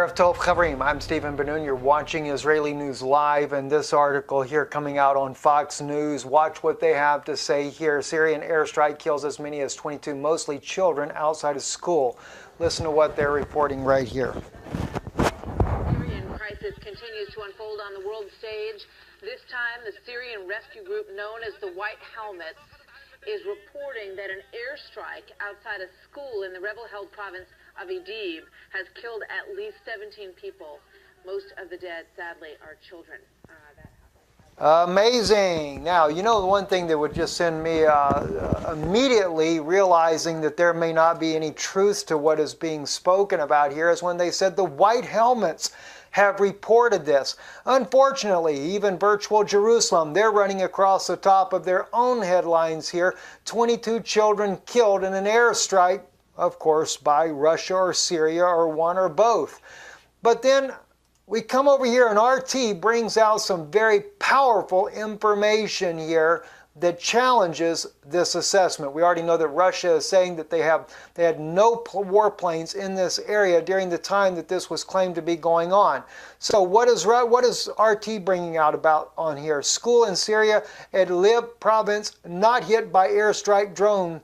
Erev Tov Chavrim. I'm Stephen Ben-Nun. You're watching Israeli News Live, and this article here coming out on Fox News. Watch what they have to say here. Syrian airstrike kills as many as 22, mostly children, outside of school. Listen to what they're reporting right here. The Syrian crisis continues to unfold on the world stage. This time, the Syrian rescue group known as the White Helmets is reporting that an airstrike outside a school in the rebel-held province of Idlib has killed at least 17 people. Most of the dead, sadly, are children. Amazing. Now, you know, the one thing that would just send me immediately realizing that there may not be any truth to what is being spoken about here is when they said the White Helmets have reported this. Unfortunately, even Virtual Jerusalem, they're running across the top of their own headlines here. 22 children killed in an airstrike, of course, by Russia or Syria or one or both. But then we come over here and RT brings out some very powerful information here that challenges this assessment. We already know that Russia is saying that they had no warplanes in this area during the time that this was claimed to be going on. So what is RT bringing out about on here? School in Syria, Idlib province, not hit by airstrike. Drone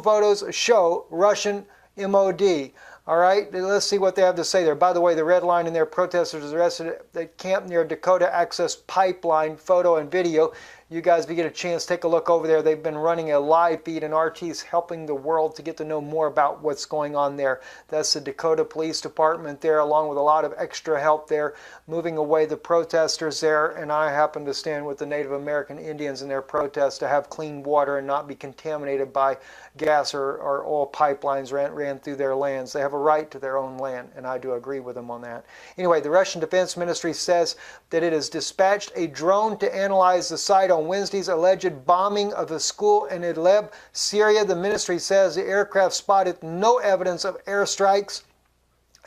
photos show Russian MOD. All right, let's see what they have to say there. By the way, the red line in there, protesters arrested at the camp near Dakota Access Pipeline, photo and video. You guys, if you get a chance, take a look over there. They've been running a live feed, and RT's helping the world to get to know more about what's going on there. That's the Dakota Police Department there, along with a lot of extra help there, moving away the protesters there. And I happen to stand with the Native American Indians in their protest to have clean water and not be contaminated by gas or oil pipelines ran through their lands. They have a right to their own land, and I do agree with them on that. Anyway, the Russian Defense Ministry says that it has dispatched a drone to analyze the site on Wednesday's alleged bombing of a school in Idlib, Syria. The ministry says the aircraft spotted no evidence of airstrikes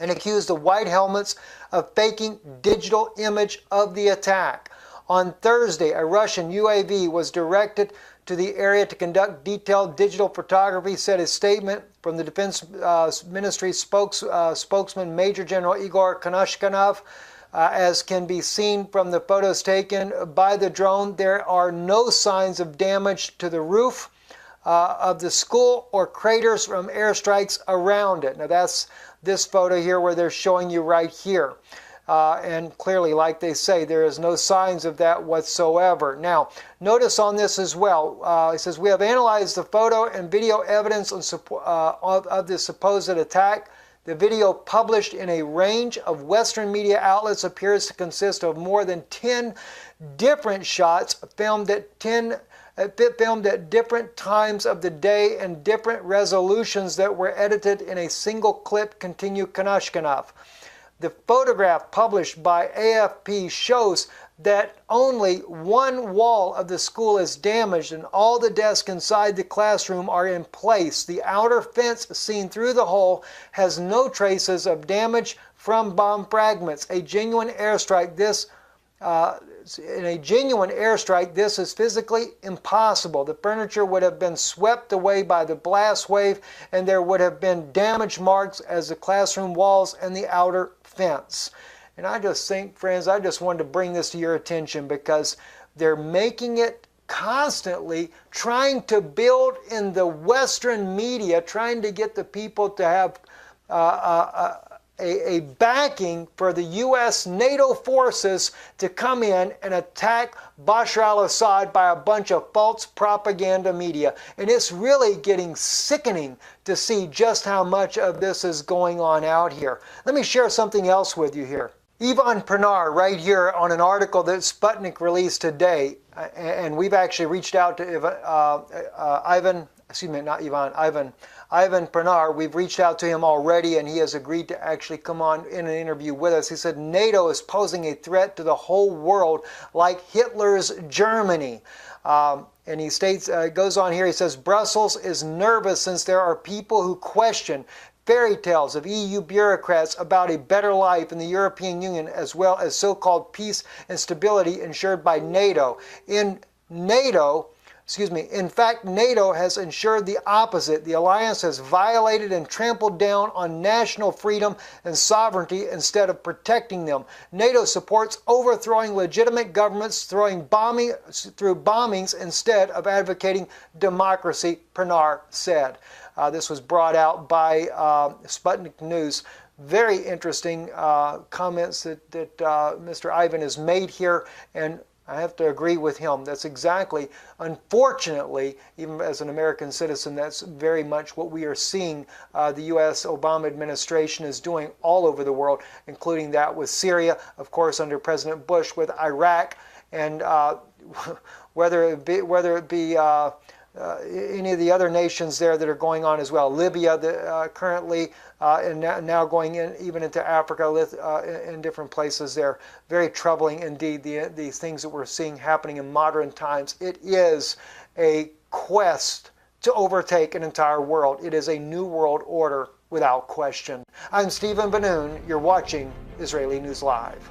and accused the White Helmets of faking digital image of the attack. On Thursday, a Russian UAV was directed to the area to conduct detailed digital photography, said a statement from the Defense Ministry spokesman Major General Igor Konashkanov. As can be seen from the photos taken by the drone, there are no signs of damage to the roof of the school or craters from airstrikes around it. Now that's this photo here where they're showing you right here. And clearly, like they say, there is no signs of that whatsoever. Now, notice on this as well, it says, we have analyzed the photo and video evidence of the supposed attack. The video diffused in a range of Western media outlets appears to consist of more than 10 different shots filmed at different times of the day and different resolutions that were edited in a single clip, continued Konashkanov. The photograph published by AFP shows that only one wall of the school is damaged and all the desks inside the classroom are in place. The outer fence seen through the hole has no traces of damage from bomb fragments. In a genuine airstrike, this is physically impossible. The furniture would have been swept away by the blast wave, and there would have been damage marks as the classroom walls and the outer fence. And I just think, friends, I just wanted to bring this to your attention because they're making it constantly, trying to build in the Western media, trying to get the people to have a backing for the U.S. NATO forces to come in and attack Bashar al-Assad by a bunch of false propaganda media. And it's really getting sickening to see just how much of this is going on out here. Let me share something else with you here. Ivan Pernar, right here on an article that Sputnik released today, and we've actually reached out to Ivan Pernar. We've reached out to him already, and he has agreed to actually come on in an interview with us. He said NATO is posing a threat to the whole world like Hitler's Germany. And he states, goes on here, he says, Brussels is nervous since there are people who question fairy tales of EU bureaucrats about a better life in the European Union, as well as so-called peace and stability ensured by NATO. In NATO, In fact, NATO has ensured the opposite. The alliance has violated and trampled down on national freedom and sovereignty instead of protecting them. NATO supports overthrowing legitimate governments through bombings instead of advocating democracy, Pernar said. This was brought out by Sputnik News. Very interesting comments that Mr. Ivan has made here, and I have to agree with him. That's exactly, unfortunately, even as an American citizen, that's very much what we are seeing the U.S. Obama administration is doing all over the world, including that with Syria, of course, under President Bush with Iraq, and whether it be any of the other nations there that are going on as well. Libya currently, and now going in even into Africa, in different places there. Very troubling indeed, the things that we're seeing happening in modern times. It is a quest to overtake an entire world. It is a new world order without question. I'm Stephen Benoon. You're watching Israeli News Live.